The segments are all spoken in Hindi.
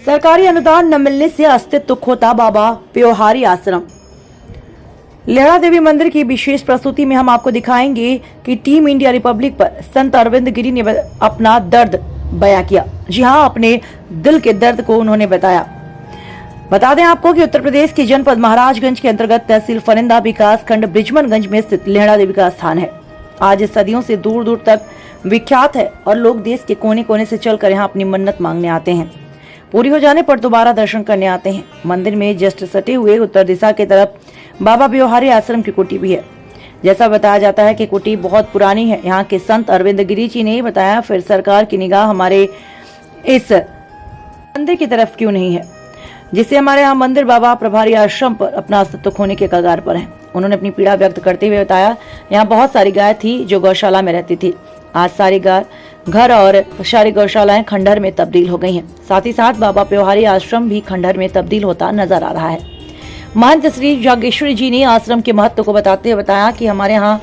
सरकारी अनुदान न मिलने से अस्तित्व खोता बाबा प्योहारी आश्रम। लेहड़ा देवी मंदिर की विशेष प्रस्तुति में हम आपको दिखाएंगे कि टीम इंडिया रिपब्लिक पर संत अरविंद गिरी ने अपना दर्द बयां किया। जी हां, अपने दिल के दर्द को उन्होंने बताया। बता दें आपको कि उत्तर प्रदेश के जनपद महाराजगंज के अंतर्गत तहसील फरिंदा विकास खंड ब्रिजमनगंज में स्थित लेहड़ा देवी का स्थान है। आज सदियों से दूर दूर तक विख्यात है और लोग देश के कोने कोने से चलकर यहाँ अपनी मन्नत मांगने आते हैं। पूरी हो जाने पर दोबारा दर्शन करने आते हैं। मंदिर में जस्ट सटे हुए उत्तर दिशा की तरफ बाबा प्योहारी आश्रम की कुटी भी है। जैसा बताया जाता है कि कुटी बहुत पुरानी है। यहाँ के संत अरविंद गिरी जी ने बताया, फिर सरकार की निगाह हमारे इस मंदिर की तरफ क्यों नहीं है, जिससे हमारे यहाँ मंदिर बाबा प्रभारी आश्रम पर अपना अस्तित्व खोने के कगार पर है। उन्होंने अपनी पीड़ा व्यक्त करते हुए बताया, यहाँ बहुत सारी गाय थी जो गौशाला में रहती थी। आज सारी गाय घर और सारी गौशालाएं खंडहर में तब्दील हो गई हैं। साथ ही साथ बाबा प्योहारी आश्रम भी खंडहर में तब्दील होता नजर आ रहा है। महंत श्री जागेश्वरी जी ने आश्रम के महत्व को बताते हुए बताया कि हमारे यहाँ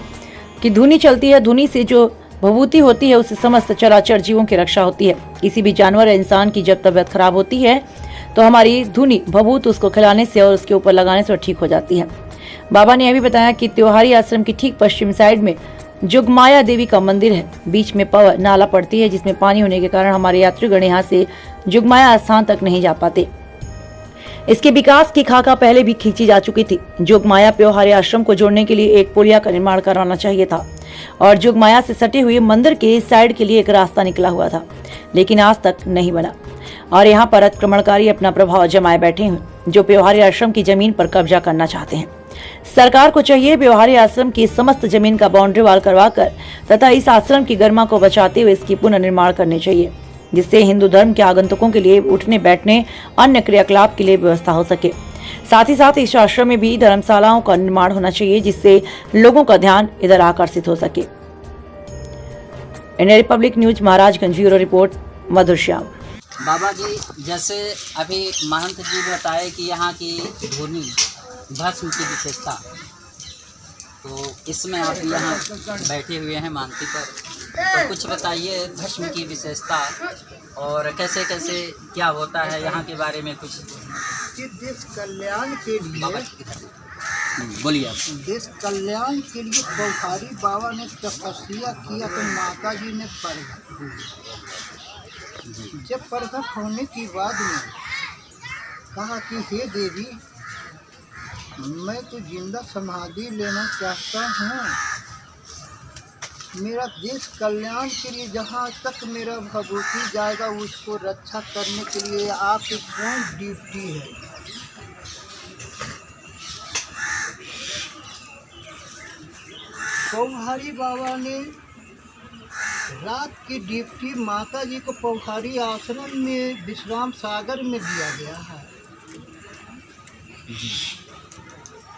की धुनी चलती है। धुनी से जो भभूति होती है उससे समस्त चराचर जीवों की रक्षा होती है। किसी भी जानवर या इंसान की जब तबीयत खराब होती है तो हमारी धुनी भभूत उसको खिलाने से और उसके ऊपर लगाने से ठीक हो जाती है। बाबा ने यह भी बताया कि त्योहारी आश्रम की ठीक पश्चिम साइड में जोगमाया देवी का मंदिर है। बीच में नाला पड़ती है जिसमें पानी होने के कारण हमारे यात्रीगण यहाँ से जोगमाया स्थान तक नहीं जा पाते। इसके विकास की खाका पहले भी खींची जा चुकी थी। जोगमाया प्योहारी आश्रम को जोड़ने के लिए एक पुलिया का निर्माण करवाना चाहिए था और जोगमाया से सटे हुए मंदिर के साइड के लिए एक रास्ता निकला हुआ था, लेकिन आज तक नहीं बना और यहाँ पर अतिक्रमणकारी अपना प्रभाव जमाए बैठे हैं जो प्योहारी आश्रम की जमीन पर कब्जा करना चाहते हैं। सरकार को चाहिए प्योहारी आश्रम की समस्त जमीन का बाउंड्री वाल करवाकर तथा इस आश्रम की गरिमा को बचाते हुए इसकी पुनर्निर्माण करनी चाहिए, जिससे हिंदू धर्म के आगंतुकों के लिए उठने बैठने अन्य क्रियाकलाप के लिए व्यवस्था हो सके। साथ ही साथ इस आश्रम में भी धर्मशालाओं का निर्माण होना चाहिए जिससे लोगों का ध्यान इधर आकर्षित हो सके। India republic news Maharajganj bureau report Madhur Shyam. बाबा जी, जैसे अभी महंत जी ने बताया कि यहाँ की धुनी भस्म की विशेषता, तो इसमें आप यहाँ बैठे हुए हैं मानती पर, तो कुछ बताइए भस्म की विशेषता और कैसे कैसे क्या होता है यहाँ के बारे में कुछ। देश कल्याण के लिए बाबा जी बोलिए आप। देश कल्याण के लिए प्योहारी बाबा ने तपस्या किया तो माता जी ने प्रकट हुई। जब प्रकट होने के बाद में कहा कि हे देवी, मैं तो जिंदा समाधि लेना चाहता हूँ। मेरा देश कल्याण के लिए जहाँ तक मेरा भभूति जाएगा उसको रक्षा करने के लिए आपकी कौन ड्यूटी है। प्योहारी बाबा ने रात की ड्यूटी माता जी को प्योहारी आश्रम में विश्राम सागर में दिया गया है।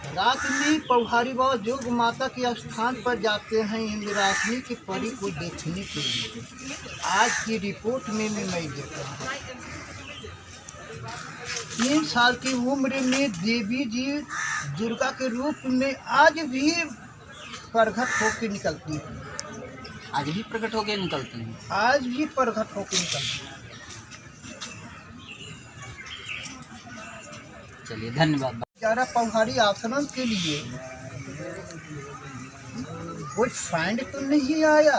रात में प्योहारी बाबा जोग माता के स्थान पर जाते हैं इंद्रासनी की परी को देखने के लिए। आज की रिपोर्ट में मैं देखा हूँ 3 साल की उम्र में देवी जी दुर्गा के रूप में आज भी प्रकट होकर निकलती है। आज भी प्रकट होकर निकलती हैं। आज भी प्रकट होकर निकलती है। चलिए, धन्यवाद। जरा प्योहारी आश्रम के लिए कोई फंड तो नहीं आया।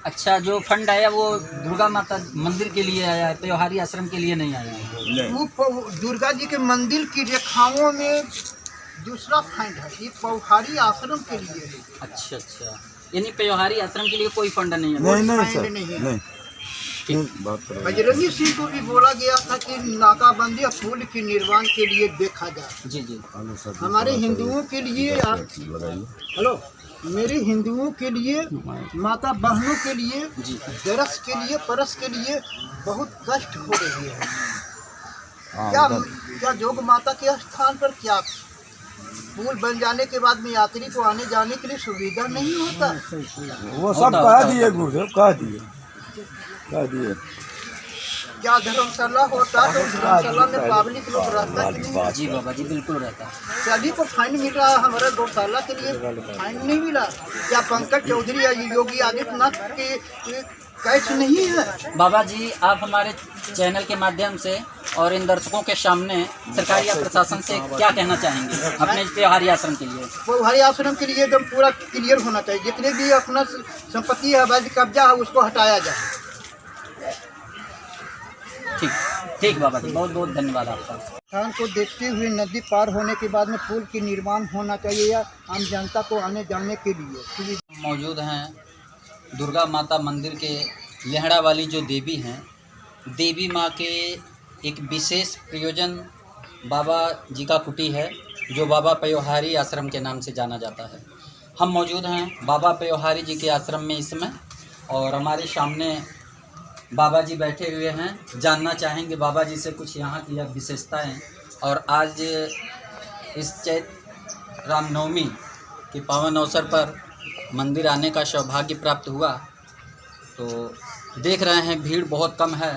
अच्छा, जो फंड आया वो दुर्गा माता मंदिर के लिए आया है, प्योहारी आश्रम के लिए नहीं आया है। वो दुर्गा जी के मंदिर की रेखाओं में दूसरा फंड है, ये प्योहारी आश्रम के लिए है। अच्छा अच्छा, यानी प्योहारी आश्रम के लिए कोई फंड नहीं है। नहीं। बजरंगी सिंह को भी बोला गया था कि नाकाबंदी और पुल के निर्माण के लिए देखा जाए। जी जी। हमारे हिंदुओं के लिए हेलो, मेरे हिंदुओं के लिए, माता बहनों के लिए, दरस के लिए, परस के लिए बहुत कष्ट हो रही है। क्या जोग माता के स्थान पर क्या पुल बन जाने के बाद में यात्री को आने जाने के लिए सुविधा नहीं होता? वो सब कह दिए गुरु, कह दिए। क्या धर्मशाला होता तो धर्मशाला में पब्लिक लोग रहता कि नहीं? जी बाबा जी, बिल्कुल रहता। सभी को फाइन मिल रहा है, हमारे गौशाला के लिए फाइन नहीं मिला। क्या पंकज चौधरी या योगी आदित्यनाथ के कैश नहीं है। बाबा जी, आप हमारे चैनल के माध्यम से और इन दर्शकों के सामने सरकार या प्रशासन से क्या कहना चाहेंगे अपने त्योहारी आश्रम के लिए? पौहारी आश्रम के लिए एकदम पूरा क्लियर होना चाहिए, जितने भी अपना संपत्ति है, अवैध कब्जा है, उसको हटाया जाए। ठीक ठीक बाबा जी, बहुत बहुत धन्यवाद आपका। स्थान को देखते हुए नदी पार होने के बाद में पुल की निर्माण होना चाहिए या आम जनता को आने जाने के लिए। मौजूद हैं दुर्गा माता मंदिर के लेहड़ा वाली जो देवी हैं, देवी माँ के एक विशेष प्रयोजन बाबा जी का कुटी है, जो बाबा पयोहारी आश्रम के नाम से जाना जाता है। हम मौजूद हैं बाबा पयोहारी जी के आश्रम में इस समय, और हमारे सामने बाबा जी बैठे हुए हैं। जानना चाहेंगे बाबा जी से कुछ यहाँ की विशेषताएं। और आज इस चैत्र रामनवमी के पावन अवसर पर मंदिर आने का सौभाग्य प्राप्त हुआ, तो देख रहे हैं भीड़ बहुत कम है।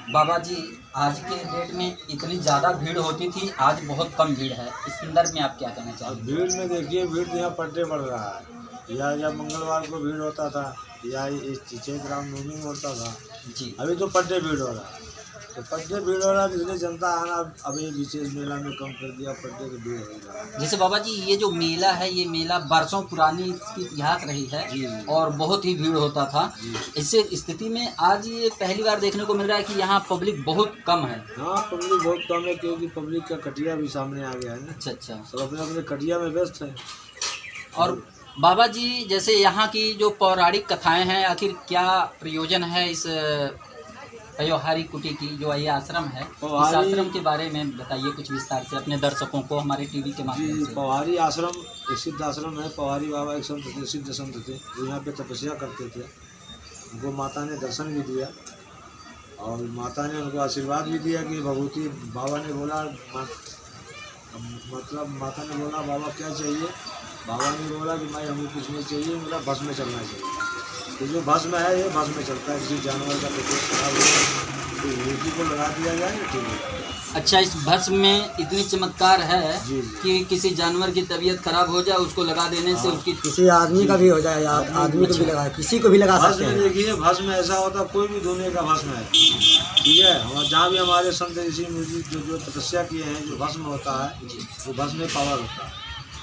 बाबा जी, आज के डेट में इतनी ज़्यादा भीड़ होती थी, आज बहुत कम भीड़ है, इस संदर्भ में आप क्या कहना चाहेंगे? भीड़ में देखिए, भीड़ यहाँ पट्टे बढ़ रहा है। या मंगलवार को भीड़ होता था, या इस चैत्र रामनवमी में होता था जी। अभी तो पट्टे भीड़ हो रहा है, तो पट्टे भीड़ हो रहा है, इसलिए जनता आना अभी विशेष मेला में कम कर दिया, पट्टे की भीड़ हो रहा है। जैसे बाबा जी, ये जो मेला है, ये मेला बरसों पुरानी इसकी इतिहास रही है और बहुत ही भीड़ होता था। इससे स्थिति में आज ये पहली बार देखने को मिल रहा है कि यहाँ पब्लिक बहुत कम है। हाँ, पब्लिक बहुत कम है, क्योंकि पब्लिक का कटिया भी सामने आ गया है ना। अच्छा अच्छा। सब अपने अपने कटिया में व्यस्त है। और बाबा जी, जैसे यहाँ की जो पौराणिक कथाएं हैं, आखिर क्या प्रयोजन है इस पयोहारी कुटी की, जो ये आश्रम है, इस आश्रम के बारे में बताइए कुछ विस्तार से अपने दर्शकों को हमारे टीवी के माध्यम से। पौहारी आश्रम एक सिद्ध आश्रम है। पौहारी बाबा एक संत थे, सिद्ध संत थे, वो यहाँ पे तपस्या करते थे। उनको माता ने दर्शन भी दिया और माता ने उनको आशीर्वाद भी दिया कि भगवती। बाबा ने बोला, मतलब माता ने बोला, बाबा क्या चाहिए? बाबा ने बोला कि मैं हमें कुछ नहीं चाहिए, मेरा बस में चलना चाहिए। तो जो बस में है, ये बस में चलता है। किसी जानवर का तबीयत खराब हो तो यूटी को लगा दिया जाए, ठीक है। अच्छा, इस भस्म में इतनी चमत्कार है जी। कि किसी जानवर की तबीयत खराब हो जाए, उसको लगा देने से उसकी किसी आदमी का भी हो जाए, आदमी को भी लगा, किसी को भी लगा सकते हैं। देखिए, भस्म में ऐसा होता, कोई भी धोने का भस्म है, ठीक है। और जहाँ भी हमारे संत ऋषि मुनि जो तपस्या किए हैं, जो भस्म होता है, वो भस्म में पावर होता है,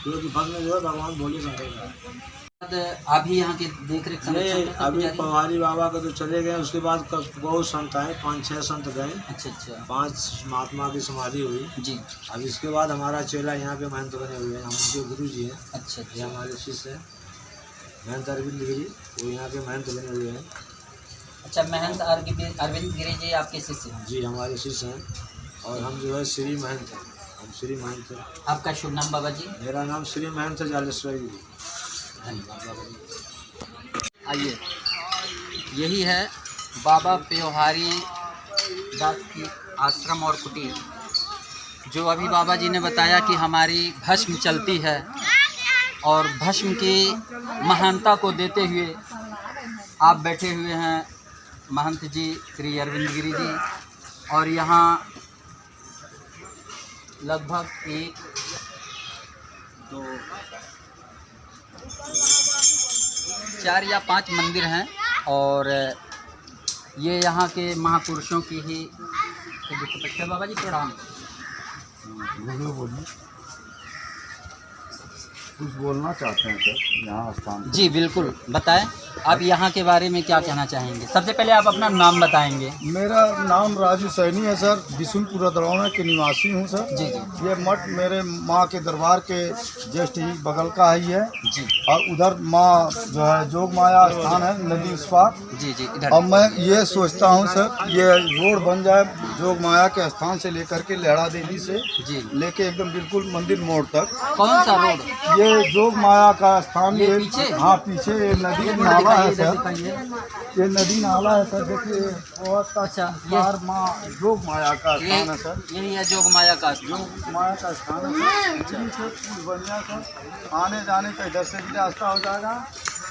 क्योंकि भस्म जो है भगवान भोले शंकर का है। अभी यहाँ के देख रेख नहीं, अभी पौहारी बाबा का तो चले गए, उसके बाद बहुत संत आए, 5-6 संत गए। अच्छा अच्छा। 5 महात्मा की समाधि हुई जी। अब इसके बाद हमारा चेला यहाँ के महंत बने हुए हैं, हम उनके गुरु जी हैं। अच्छा ये अच्छा। हमारे शिष्य हैं, महंत अरविंद गिरी, वो यहाँ के महंत बने हुए हैं। अच्छा, महंत अरविंद गिरी जी आपके शिष्य हैं? जी, हमारे शिष्य हैं। और हम जो है श्री महंत हैं, हम श्री महंत हैं। आपका शुभ नाम बाबा जी? मेरा नाम श्री महंत जालेश्वर गिरी। धन्यवाद बाबा जी। आइए, यही है बाबा पयोहारी दास की आश्रम और कुटीर, जो अभी बाबा जी ने बताया कि हमारी भस्म चलती है, और भस्म की महानता को देते हुए आप बैठे हुए हैं महंत जी श्री अरविंद गिरी जी। और यहाँ लगभग 1, 2, 4 या 5 मंदिर हैं, और ये यहाँ के महापुरुषों की ही प्रतिष्ठा। बाबा जी प्रणाम। कुछ बोलना चाहते हैं सर यहाँ स्थान? जी बिल्कुल, बताएं आप यहाँ के बारे में क्या कहना चाहेंगे। सबसे पहले आप अपना नाम बताएंगे। मेरा नाम राजू सैनी है सर, बिशुनपुरा दरौना के निवासी हूँ सर। जी जी। ये मठ मेरे माँ के दरबार के जस्ट ही बगल का ही है जी। और उधर माँ जो है जोग माया स्थान है, नदी उस पार। जी जी, इधर। अब मैं ये सोचता हूँ सर, ये रोड बन जाए जोग माया के स्थान से लेकर के लेहड़ा देवी से जी लेके एकदम बिल्कुल मंदिर मोड़ तक। कौन सा रोड? ये जोग माया का स्थान, ये पीछे? हाँ पीछे ये नदी नाला है सर, ये नदी नाला है सर। देखिए बहुत अच्छा, चार माँ जोग माया का स्थान है सर। यही है जोग माया का स्थान। जोग माया का स्थान है सर। बढ़िया सर, आने जाने का इधर से भी रास्ता हो जाएगा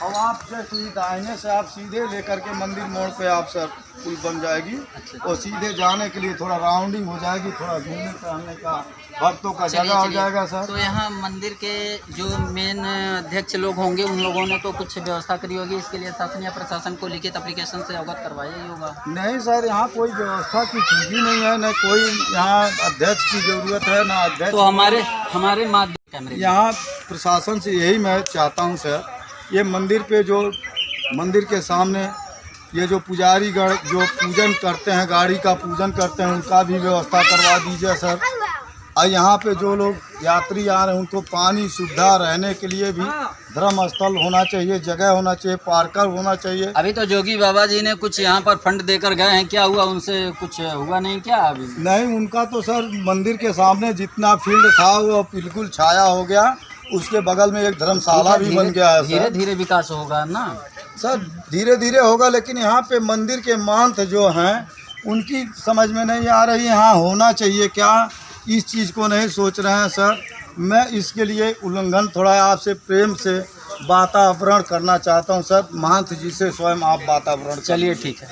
और आप जैसे दाहिने से आप सीधे लेकर के मंदिर मोड़ पे आप सर पुल बन जाएगी और सीधे जाने के लिए थोड़ा राउंडिंग हो जाएगी, थोड़ा घूमने टहलने का भक्तों का जगह हो जाएगा सर। तो यहाँ मंदिर के जो मेन अध्यक्ष लोग होंगे उन लोगों ने तो कुछ व्यवस्था करी होगी, इसके लिए शासन या प्रशासन को लिखित एप्लीकेशन से अवगत करवाया ही होगा। नहीं सर, यहाँ कोई व्यवस्था की चीज ही नहीं है, न कोई यहाँ अध्यक्ष की जरूरत है ना अध्यक्ष। तो हमारे माध्यम कैमरे यहाँ प्रशासन से यही मैं चाहता हूँ सर, ये मंदिर पे जो मंदिर के सामने ये जो पुजारी गण जो पूजन करते हैं, गाड़ी का पूजन करते हैं, उनका भी व्यवस्था करवा दीजिए सर। और यहाँ पे जो लोग यात्री आ रहे हैं उनको पानी सुविधा रहने के लिए भी धर्म स्थल होना चाहिए, जगह होना चाहिए, पार्कर होना चाहिए। अभी तो जोगी बाबा जी ने कुछ यहाँ पर फंड देकर गए हैं, क्या हुआ उनसे? कुछ हुआ नहीं क्या अभी? नहीं, उनका तो सर मंदिर के सामने जितना फील्ड था वो बिल्कुल छाया हो गया, उसके बगल में एक धर्मशाला भी बन गया है। धीरे धीरे विकास होगा ना सर, धीरे धीरे होगा, लेकिन यहाँ पे मंदिर के महंत जो हैं उनकी समझ में नहीं आ रही यहाँ होना चाहिए क्या, इस चीज़ को नहीं सोच रहे हैं सर। मैं इसके लिए उल्लंघन थोड़ा आपसे प्रेम से वातावरण करना चाहता हूँ सर, महंत जी से स्वयं आप वातावरण। चलिए ठीक है।